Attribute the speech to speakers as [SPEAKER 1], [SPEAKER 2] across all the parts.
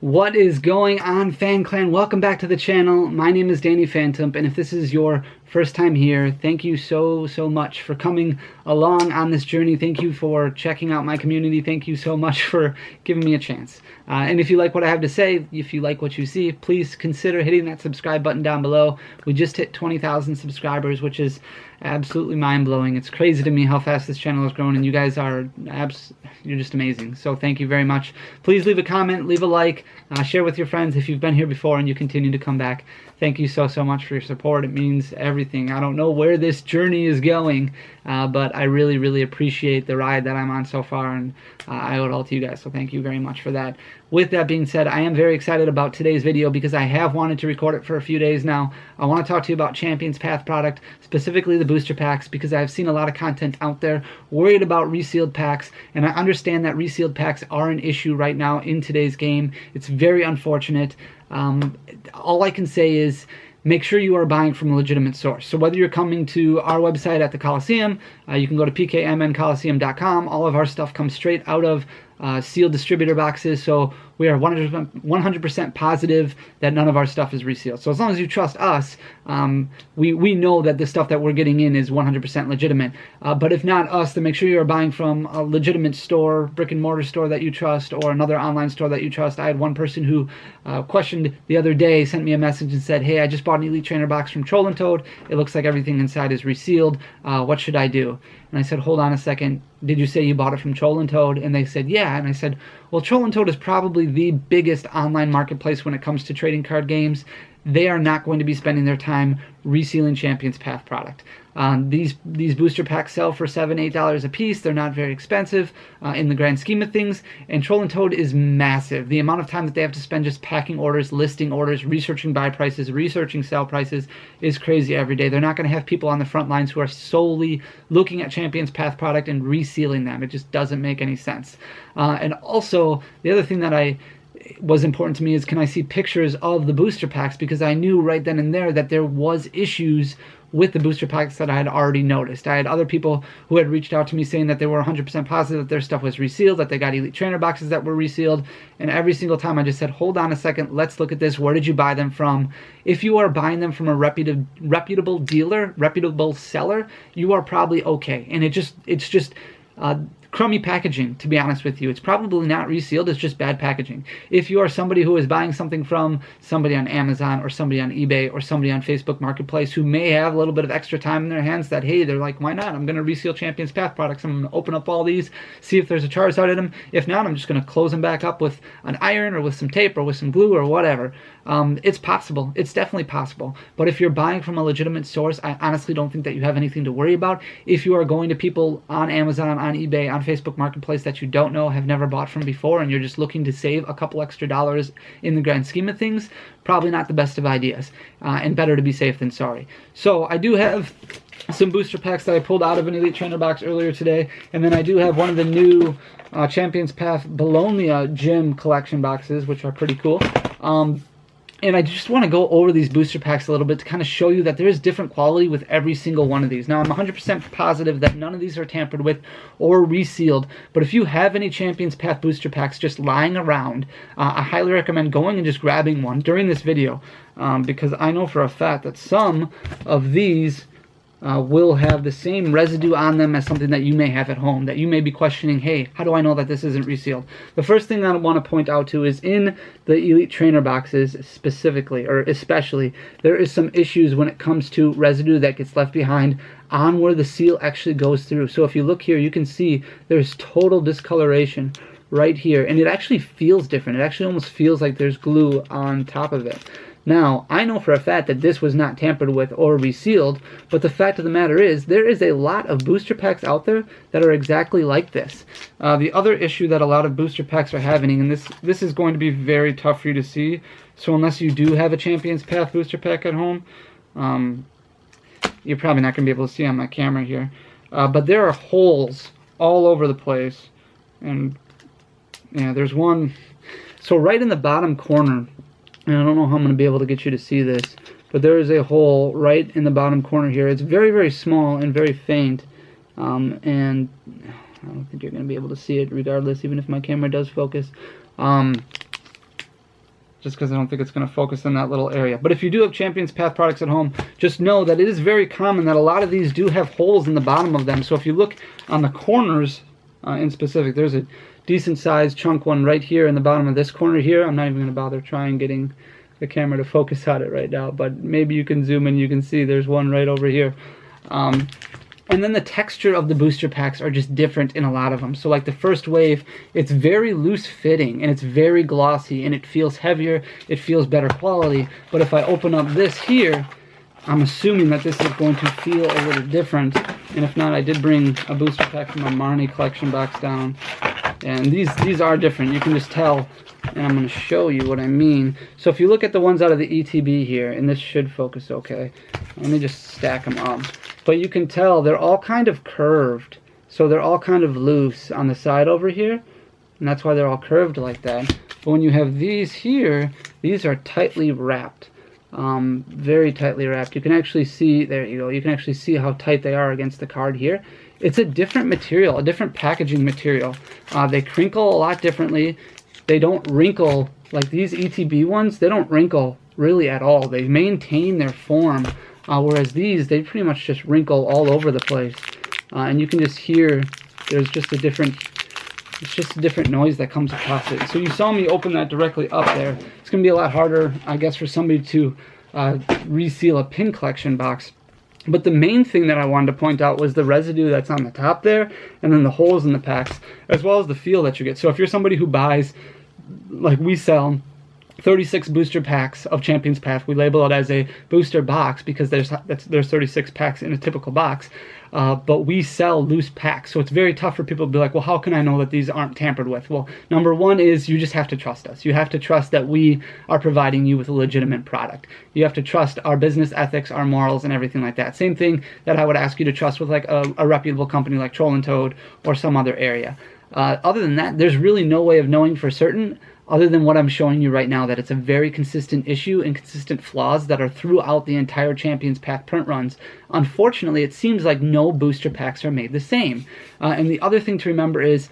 [SPEAKER 1] What is going on, Fan Clan? Welcome back to the channel. My name is Danny Phantom, and if this is your first time here, thank you so much for coming along on this journey. Thank you for checking out my community. Thank you so much for giving me a chance. And if you like what I have to say, if you like what you see, please consider hitting that subscribe button down below. We just hit 20,000 subscribers, which is absolutely mind-blowing. It's crazy to me how fast this channel has grown, and you guys are you're just amazing. So thank you very much. Please leave a comment, leave a like, share with your friends if you've been here before and you continue to come back. Thank you so much for your support. It means everything. I don't know where this journey is going, but I really appreciate the ride that I'm on so far, and I owe it all to you guys, so thank you very much for that. With that being said, I am very excited about today's video because I have wanted to record it for a few days now. I want to talk to you about Champion's Path product, specifically the booster packs, because I've seen a lot of content out there worried about resealed packs, and I understand that resealed packs are an issue right now in today's game. It's very unfortunate. All I can say is make sure you are buying from a legitimate source. So whether you're coming to our website at the Coliseum, you can go to pkmncoliseum.com. All of our stuff comes straight out of sealed distributor boxes, so we are 100% positive that none of our stuff is resealed. So as long as you trust us, we know that the stuff that we're getting in is 100% legitimate. But if not us, then make sure you are buying from a legitimate store, brick and mortar store that you trust, or another online store that you trust. I had one person who questioned the other day, sent me a message and said, "Hey, I just bought an Elite Trainer box from Troll and Toad. It looks like everything inside is resealed. What should I do?" And I said, "Hold on a second. Did you say you bought it from Troll and Toad?" And they said, "Yeah." And I said, "Well, Troll and Toad is probably the biggest online marketplace when it comes to trading card games. They are not going to be spending their time resealing Champion's Path product. These booster packs sell for $7, $8 a piece. They're not very expensive in the grand scheme of things. And Troll and Toad is massive. The amount of time that they have to spend just packing orders, listing orders, researching buy prices, researching sell prices is crazy every day. They're not going to have people on the front lines who are solely looking at Champion's Path product and resealing them. It just doesn't make any sense. And also, the other thing that was important to me is, can I see pictures of the booster packs, because I knew right then and there that there was issues with the booster packs that I had already noticed. I had other people who had reached out to me saying that they were 100% positive that their stuff was resealed, that they got Elite Trainer boxes that were resealed, and every single time I just said, hold on a second, let's look at this. Where did you buy them from? If you are buying them from a reputable dealer, reputable seller, you are probably okay. And it's just crummy packaging, to be honest with you. It's probably not resealed, it's just bad packaging. If you are somebody who is buying something from somebody on Amazon or somebody on eBay or somebody on Facebook Marketplace who may have a little bit of extra time in their hands that, hey, they're like, why not? I'm going to reseal Champion's Path products. I'm going to open up all these, see if there's a Charizard in them. If not, I'm just going to close them back up with an iron or with some tape or with some glue or whatever. It's possible. It's definitely possible. But if you're buying from a legitimate source, I honestly don't think that you have anything to worry about. If you are going to people on Amazon, on eBay, on Facebook Marketplace that you don't know, have never bought from before, and you're just looking to save a couple extra dollars in the grand scheme of things, probably not the best of ideas, and better to be safe than sorry. So I do have some booster packs that I pulled out of an Elite Trainer box earlier today, and then I do have one of the new Champion's Path Bologna Gym collection boxes, which are pretty cool. And I just want to go over these booster packs a little bit to kind of show you that there is different quality with every single one of these. Now, I'm 100% positive that none of these are tampered with or resealed, but if you have any Champion's Path booster packs just lying around, I highly recommend going and just grabbing one during this video, because I know for a fact that some of these will have the same residue on them as something that you may have at home, that you may be questioning, hey, how do I know that this isn't resealed? The first thing I want to point out to is in the Elite Trainer boxes specifically, or especially, there is some issues when it comes to residue that gets left behind on where the seal actually goes through. So if you look here, you can see there's total discoloration right here, and it actually feels different. It actually almost feels like there's glue on top of it. Now, I know for a fact that this was not tampered with or resealed, but the fact of the matter is there is a lot of booster packs out there that are exactly like this. The other issue that a lot of booster packs are having, and this is going to be very tough for you to see, so unless you do have a Champion's Path booster pack at home, you're probably not going to be able to see on my camera here, but there are holes all over the place, and yeah, there's one. So right in the bottom corner, and I don't know how I'm going to be able to get you to see this, but there is a hole right in the bottom corner here. It's very small and very faint, and I don't think you're going to be able to see it regardless, even if my camera does focus. just because I don't think it's going to focus in that little area. But if you do have Champions Path products at home, just know that it is very common that a lot of these do have holes in the bottom of them. So if you look on the corners in specific, there's a decent sized chunk one right here in the bottom of this corner here. I'm not even going to bother trying getting the camera to focus on it right now, but maybe you can zoom in, you can see there's one right over here. And then the texture of the booster packs are just different in a lot of them. So like the first wave, it's very loose fitting and it's very glossy and it feels heavier, it feels better quality. But if I open up this here, I'm assuming that this is going to feel a little different. And if not, I did bring a booster pack from my Marnie collection box down. And these are different, you can just tell. And I'm going to show you what I mean. So if you look at the ones out of the ETB here, and this should focus okay. Let me just stack them up. But you can tell they're all kind of curved. So they're all kind of loose on the side over here. And that's why they're all curved like that. But when you have these here, these are tightly wrapped. Very tightly wrapped. You can actually see, there you go, you can actually see how tight they are against the card here. It's a different material, a different packaging material. They crinkle a lot differently. They don't wrinkle, like these ETB ones, they don't wrinkle really at all. They maintain their form, whereas these, they pretty much just wrinkle all over the place. And you can just hear there's just a different, it's just a different noise that comes across it. So you saw me open that directly up there. It's going to be a lot harder, I guess, for somebody to reseal a pin collection box. But the main thing that I wanted to point out was the residue that's on the top there, and then the holes in the packs, as well as the feel that you get. So if you're somebody who buys, like we sell 36 booster packs of Champions Path, we label it as a booster box because there's 36 packs in a typical box, but we sell loose packs, so it's very tough for people to be like, well, how can I know that these aren't tampered with? Well, number one is you just have to trust us. You have to trust that we are providing you with a legitimate product. You have to trust our business ethics, our morals, and everything like that. Same thing that I would ask you to trust with like a reputable company like Troll and Toad or some other area. Other than that, there's really no way of knowing for certain other than what I'm showing you right now, that it's a very consistent issue and consistent flaws that are throughout the entire Champions Path print runs. Unfortunately, it seems like no booster packs are made the same. And the other thing to remember is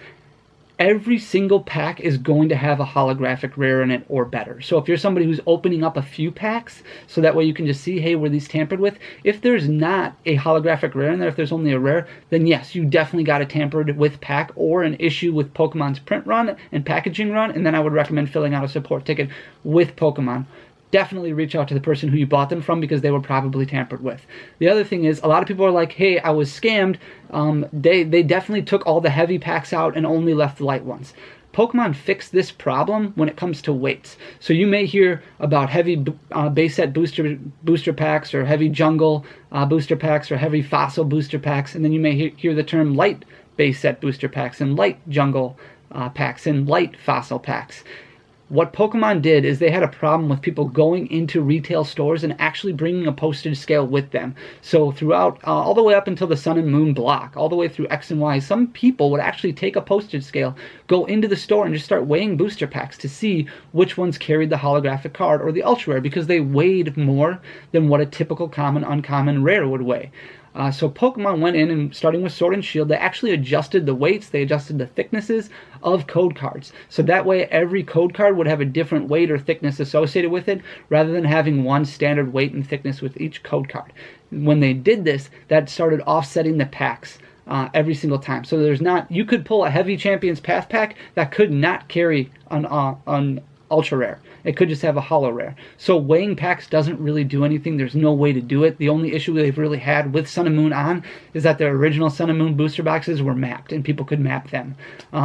[SPEAKER 1] every single pack is going to have a holographic rare in it or better. So if you're somebody who's opening up a few packs, so that way you can just see, hey, were these tampered with? If there's not a holographic rare in there, if there's only a rare, then yes, you definitely got a tampered with pack or an issue with Pokemon's print run and packaging run, and then I would recommend filling out a support ticket with Pokemon. Definitely reach out to the person who you bought them from because they were probably tampered with. The other thing is, a lot of people are like, hey, I was scammed. They definitely took all the heavy packs out and only left the light ones. Pokemon fixed this problem when it comes to weights. So you may hear about heavy base set booster packs or heavy jungle booster packs or heavy fossil booster packs, and then you may hear the term light base set booster packs and light jungle packs and light fossil packs. What Pokemon did is they had a problem with people going into retail stores and actually bringing a postage scale with them. So throughout, all the way up until the Sun and Moon block, all the way through X and Y, some people would actually take a postage scale, go into the store and just start weighing booster packs to see which ones carried the holographic card or the ultra rare because they weighed more than what a typical common, uncommon, rare would weigh. So Pokemon went in and starting with Sword and Shield, they actually adjusted the weights, they adjusted the thicknesses of code cards. So that way every code card would have a different weight or thickness associated with it rather than having one standard weight and thickness with each code card. When they did this, that started offsetting the packs every single time. So there's not, you could pull a heavy Champions Path pack that could not carry an ultra rare. It could just have a holo rare. So weighing packs doesn't really do anything. There's no way to do it. The only issue they've really had with Sun and Moon on is that their original Sun and Moon booster boxes were mapped and people could map them.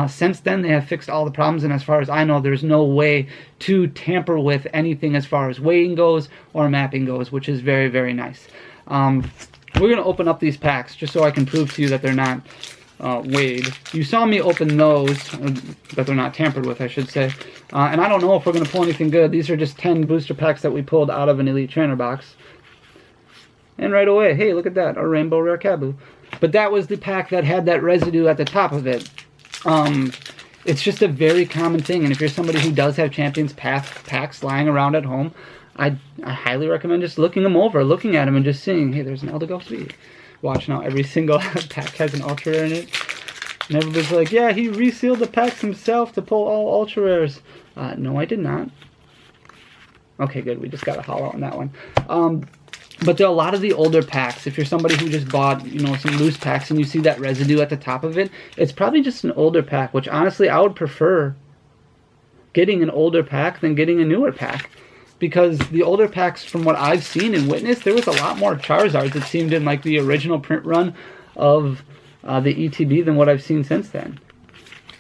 [SPEAKER 1] Since then, they have fixed all the problems, and as far as I know, there's no way to tamper with anything as far as weighing goes or mapping goes, which is very, very nice. We're going to open up these packs just so I can prove to you that they're not weighed. You saw me open those, that they're not tampered with, I should say. And I don't know if we're going to pull anything good. These are just 10 booster packs that we pulled out of an Elite Trainer box. And right away, hey, look at that, a Rainbow Rare Kabu. But that was the pack that had that residue at the top of it. It's just a very common thing, and if you're somebody who does have Champions Path packs lying around at home, I highly recommend just looking them over, looking at them, and just seeing, hey, there's an Eldegoss V. Watch now, every single pack has an ultra rare in it. And everybody's like, yeah, he resealed the packs himself to pull all ultra rares. No, I did not. Okay, good. We just got a hollow on that one. But there are a lot of the older packs. If you're somebody who just bought, you know, some loose packs and you see that residue at the top of it, it's probably just an older pack, which honestly I would prefer getting an older pack than getting a newer pack. Because the older packs, from what I've seen and witnessed, there was a lot more Charizards, it seemed, in like the original print run of the ETB than what I've seen since then.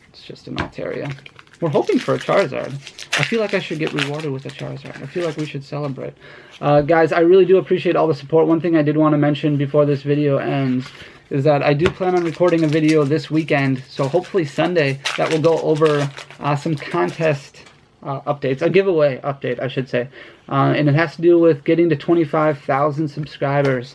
[SPEAKER 1] It's just an Altaria. We're hoping for a Charizard. I feel like I should get rewarded with a Charizard. I feel like we should celebrate. Guys, I really do appreciate all the support. One thing I did want to mention before this video ends is that I do plan on recording a video this weekend, so hopefully Sunday, that will go over some contest updates, a giveaway update, I should say. And it has to do with getting to 25,000 subscribers,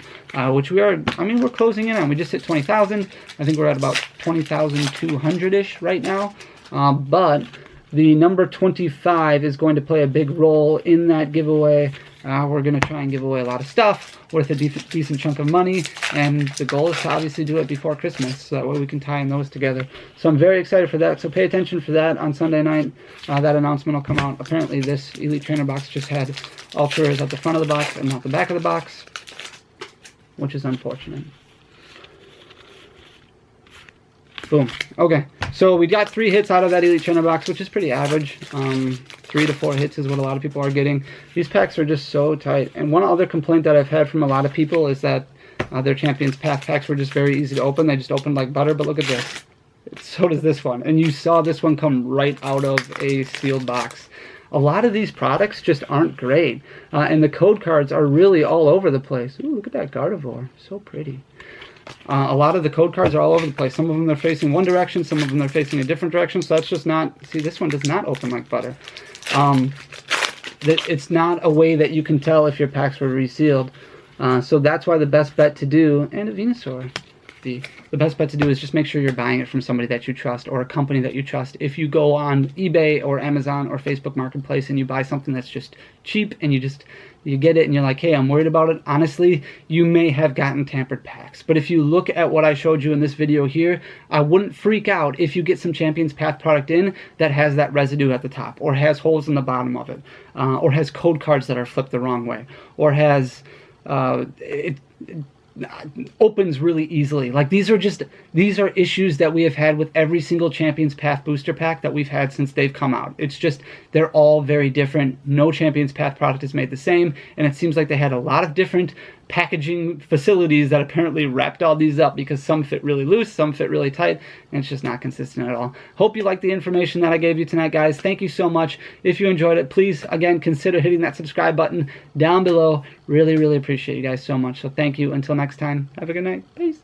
[SPEAKER 1] which we are, I mean, we're closing in on. We just hit 20,000. I think we're at about 20,200-ish right now. But the number 25 is going to play a big role in that giveaway. We're going to try and give away a lot of stuff worth a decent chunk of money, and the goal is to obviously do it before Christmas, so that way we can tie in those together. So I'm very excited for that, so pay attention for that on Sunday night. That announcement will come out. Apparently this Elite Trainer box just had Ultras at the front of the box and not the back of the box, which is unfortunate. Boom. Okay, so we got 3 hits out of that Elite Trainer box, which is pretty average. 3 to 4 hits is what a lot of people are getting. These packs are just so tight. And one other complaint that I've had from a lot of people is that their Champions Path packs were just very easy to open. They just opened like butter, but look at this. So does this one. And you saw this one come right out of a sealed box. A lot of these products just aren't great. And the code cards are really all over the place. Ooh, look at that Gardevoir. So pretty. A lot of the code cards are all over the place. Some of them are facing one direction, some of them are facing a different direction, so that's just not... See, this one does not open like butter. It's not a way that you can tell if your packs were resealed. So that's why the best bet to do... And a Venusaur. The best bet to do is just make sure you're buying it from somebody that you trust or a company that you trust. If you go on eBay or Amazon or Facebook Marketplace and you buy something that's just cheap and you get it and you're like, hey, I'm worried about it, honestly, you may have gotten tampered packs. But if you look at what I showed you in this video here, I wouldn't freak out if you get some Champions Path product in that has that residue at the top, or has holes in the bottom of it, or has code cards that are flipped the wrong way, or has it opens really easily. Like, these are issues that we have had with every single Champions Path booster pack that we've had since they've come out. It's just, they're all very different. No Champions Path product is made the same, and it seems like they had a lot of different packaging facilities that apparently wrapped all these up, because some fit really loose, some fit really tight, and it's just not consistent at all. Hope you liked the information that I gave you tonight, guys. Thank you so much. If you enjoyed it, please, again, consider hitting that subscribe button down below. Really, really appreciate you guys so much. So thank you. Until next time, have a good night. Peace.